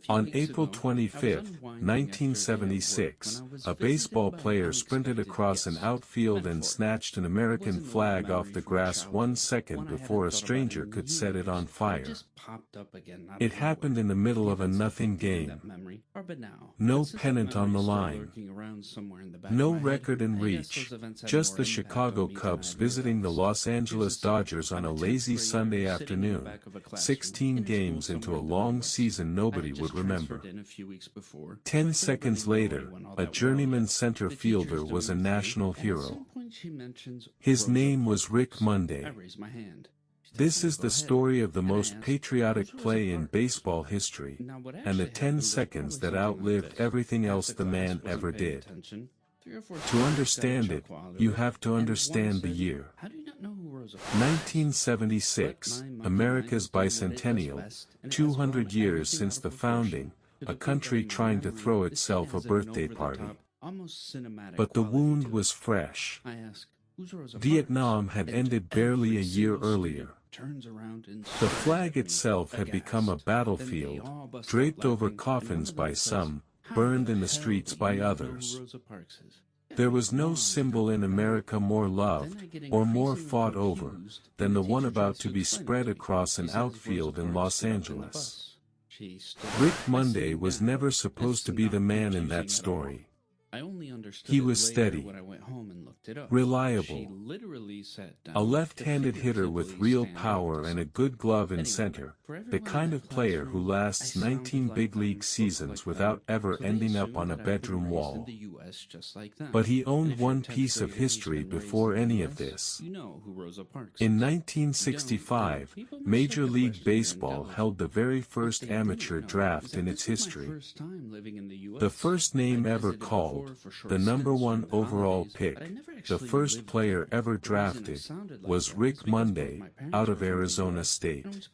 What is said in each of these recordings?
On April 25, 1976, a baseball player sprinted across an outfield and snatched an American flag off the grass 1 second before a stranger could set it on fire. It happened in the middle of a nothing game. No pennant on the line. No record in reach. Just the Chicago Cubs visiting the Los Angeles Dodgers on a lazy Sunday afternoon. 16 games into a long season nobody would remember. 10 seconds later, a journeyman center fielder was a national hero. His name was Rick Monday. This is the story of the most patriotic play in baseball history, and the 10 seconds that outlived everything else the man ever did. To understand it, you have to understand the year. 1976, America's bicentennial, 200 years since the founding, a country trying to throw itself a birthday party. But the wound was fresh. Vietnam had ended barely a year earlier. The flag itself had become a battlefield, draped over coffins by some, burned in the streets by others. There was no symbol in America more loved, or more fought over, than the one about to be spread across an outfield in Los Angeles. Rick Monday was never supposed to be the man in that story. He was steady, reliable, a left-handed hitter with real power and a good glove in center, the kind of player who lasts 19 big league seasons without ever ending up on a bedroom wall. But he owned one piece of history before any of this. In 1965, Major League Baseball held the very first amateur draft in its history. The first name ever called, the #1 overall pick, the first player ever drafted, was Rick Monday, out of Arizona State.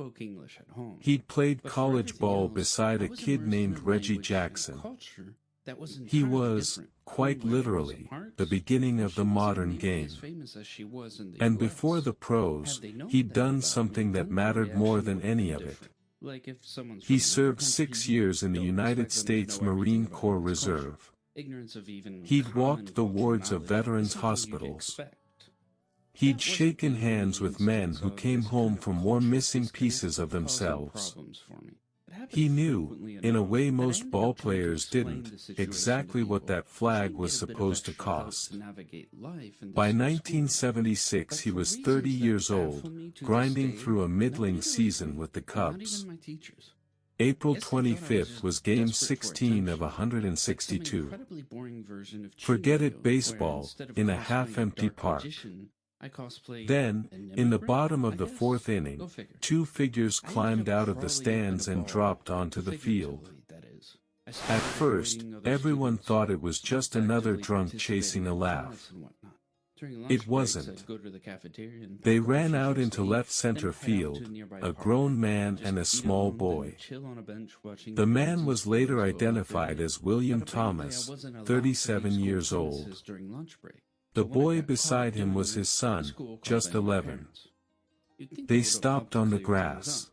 He'd played college ball beside a kid named Reggie Jackson. He was, quite literally, the beginning of the modern game. And before the pros, he'd done something that mattered more than any of it. He served 6 years in the United States Marine Corps Reserve. He'd walked the wards of veterans' hospitals. He'd shaken hands with men who came home from war missing pieces of themselves. He knew, in a way most ballplayers didn't, exactly what that flag was supposed to cost. By 1976 he was 30 years old, grinding through a middling season with the Cubs. April 25 was Game 16 of 162. Forget it baseball, in a half-empty park. Then, in the bottom of the 4th inning, 2 figures climbed out of the stands and dropped onto the field. At first, everyone thought it was just another drunk chasing a laugh. It wasn't. They ran out into left center field, a grown man and a small boy. The man was later identified as William Thomas, 37 years old. The boy beside him was his son, just 11. They stopped on the grass.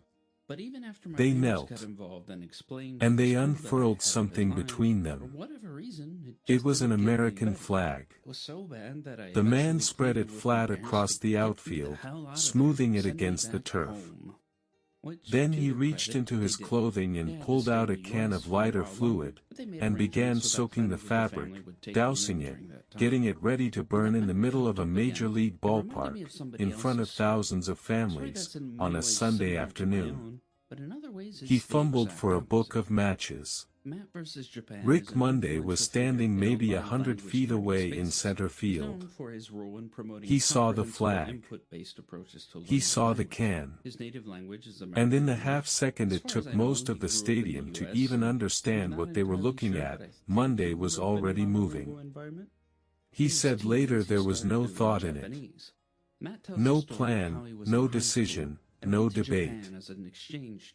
They knelt, and they unfurled something between them. It was an American flag. The man spread it flat across the outfield, smoothing it against the turf. Then he reached into his clothing and pulled out a can of lighter fluid, and began soaking the fabric, dousing it, getting it ready to burn in the middle of a major league ballpark, in front of thousands of families, on a Sunday afternoon. He fumbled for a book of matches. Rick Monday was standing maybe 100 feet away in center field. He saw the flag. He saw the can. And in the half second it took most of the stadium to even understand what they were looking at, Monday was already moving. He said later there was no thought in it. No plan, no decision, no debate.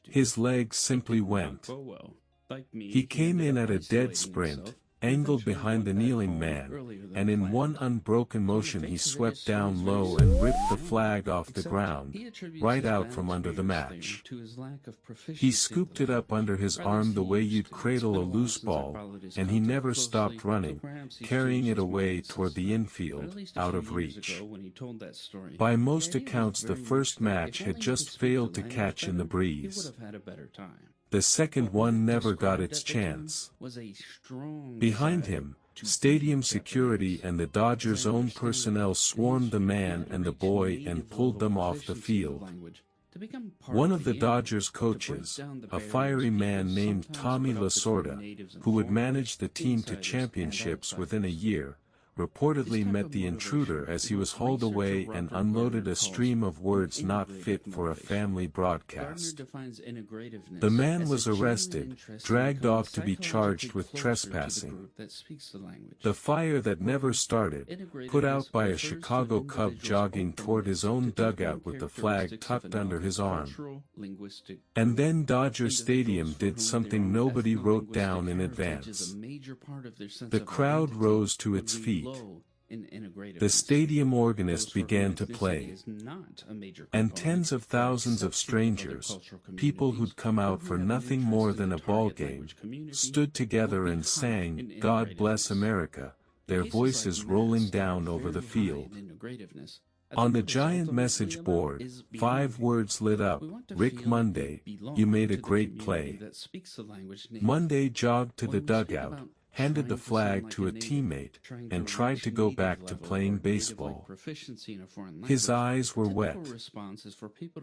His legs simply went. He came in at a dead sprint, angled behind the kneeling man, and in one unbroken motion he swept down low and ripped the flag off the ground, right out from under the match. He scooped it up under his arm the way you'd cradle a loose ball, and he never stopped running, carrying it away toward the infield, out of reach. By most accounts the first match had just failed to catch in the breeze. The second one never got its chance. Behind him, stadium security and the Dodgers' own personnel swarmed the man and the boy and pulled them off the field. One of the Dodgers coaches, a fiery man named Tommy Lasorda, who would manage the team to championships within a year, reportedly met the intruder as he was hauled away and unloaded a stream of words not fit for a family broadcast. The man was arrested, dragged off to be charged with trespassing. The fire that never started, put out by a Chicago Cub jogging toward his own dugout with the flag tucked under his arm. And then Dodger Stadium did something nobody wrote down in advance. The crowd rose to its feet. The stadium organist began to play, and tens of thousands of strangers, people who'd come out for nothing more than a ball game, stood together and sang, "God Bless America," their voices rolling down over the field. On the giant message board, 5 words lit up: "Rick Monday, you made a great play." Monday jogged to the dugout, handed the flag to a teammate, and tried to go back to playing baseball. His eyes were wet.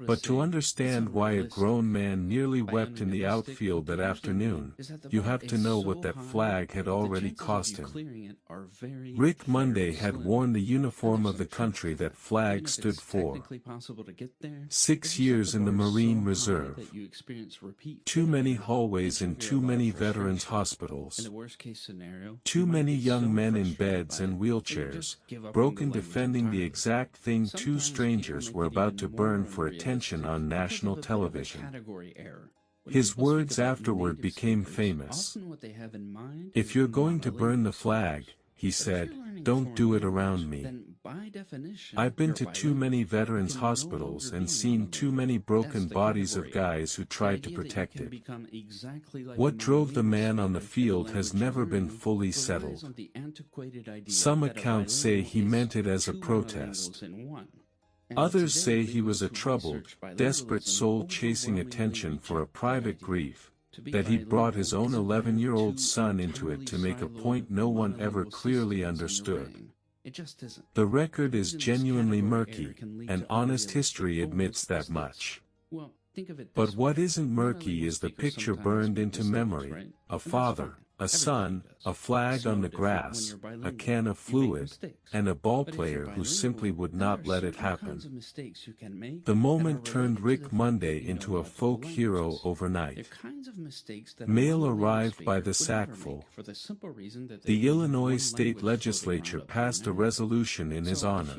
But to understand why a grown man nearly wept in the outfield that afternoon, you have to know what that flag had already cost him. Rick Monday had worn the uniform of the country that flag stood for. 6 years in the Marine Reserve. Too many hallways in too many veterans' hospitals. Too many young men in beds and wheelchairs, broken defending the exact thing two strangers were about to burn for attention on national television. His words afterward became famous. "If you're going to burn the flag," he said, "don't do it around me. I've been to too many veterans' hospitals and seen too many broken bodies of guys who tried to protect it." What drove the man on the field has never been fully settled. Some accounts say he meant it as a protest. Others say he was a troubled, desperate soul chasing attention for a private grief, that he'd brought his own 11-year-old son into it to make a point no one ever clearly understood. The record is genuinely murky, and honest history admits that much. But what isn't murky is the picture burned into memory: a father, a son, a flag on the grass, a can of fluid, and a ballplayer who simply would not let it happen. The moment turned Rick Monday into a folk hero overnight. Mail arrived by the sackful. The Illinois state legislature passed a resolution in his honor.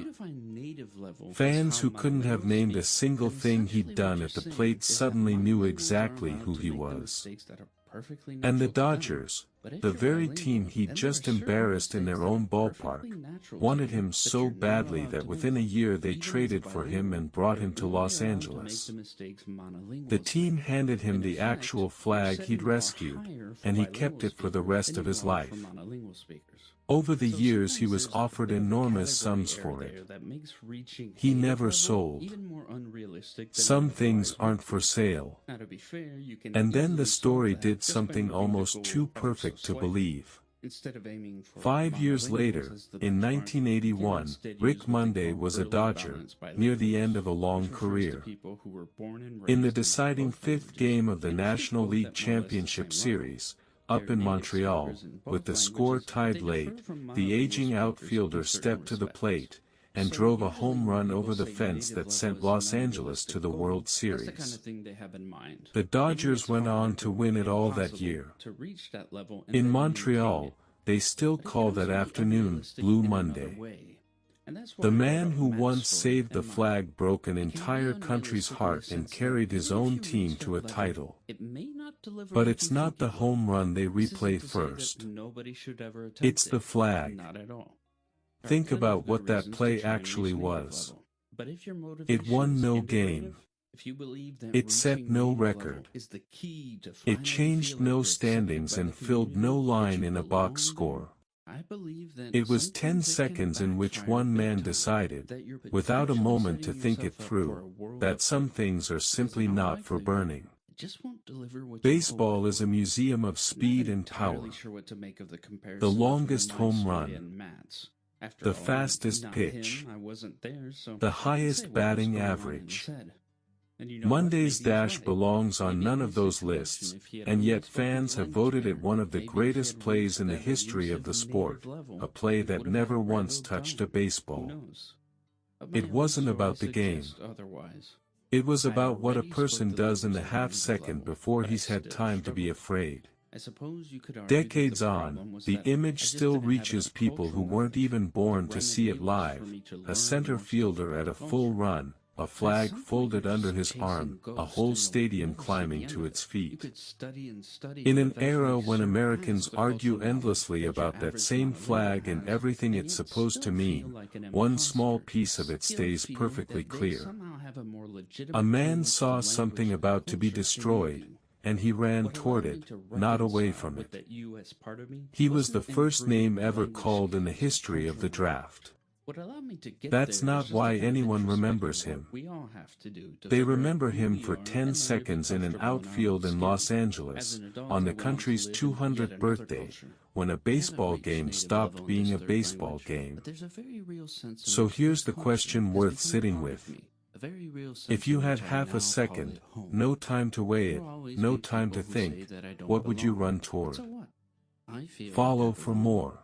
Fans who couldn't have named a single thing he'd done at the plate suddenly knew exactly who he was. And the Dodgers, the very team he'd just embarrassed in their own ballpark, wanted him so badly that within a year they traded for him and brought him to Los Angeles. The team handed him the actual flag he'd rescued, and he kept it for the rest of his life. Over the years he was offered enormous sums for it. He never sold. Some things aren't for sale. And then the story did something almost too perfect to believe. 5 years later, in 1981, Rick Monday was a Dodger, near the end of a long career. In the deciding 5th game of the National League Championship Series, up in Montreal, with the score tied late, the aging outfielder stepped to the plate, and drove a home run over the fence that sent Los Angeles to the World Series. The Dodgers went on to win it all that year. In Montreal, they still call that afternoon Blue Monday. The man who once saved the flag broke an entire country's heart and carried his own team to a title. But it's not the home run they replay first. It's the flag. Think about what that play actually was. It won no game. It set no record. It changed no standings and filled no line in a box score. It was 10 seconds in which one man decided, without a moment to think it through, that some things are simply not for burning. Baseball is a museum of speed and power. The longest home run, the fastest pitch, the highest batting average. Monday's dash belongs on none of those lists, and yet fans have voted it one of the greatest plays in the history of the sport, a play that never once touched a baseball. It wasn't about the game. It was about what a person does in the half-second before he's had time to be afraid. Decades on, the image still reaches people who weren't even born to see it live, a center fielder at a full run, a flag folded under his arm, a whole stadium climbing to its feet. In an era when Americans argue endlessly about that same flag and everything it's supposed to mean, one small piece of it stays perfectly clear. A man saw something about to be destroyed, and he ran toward it, not away from it. He was the first name ever called in the history of the draft. That's not why anyone remembers him. They remember him for 10 seconds in an outfield in Los Angeles, on the country's 200th birthday, when a baseball game stopped being a baseball game. So here's the question worth sitting with. If you had half a second, no time to weigh it, no time to think, what would you run toward? Follow for more.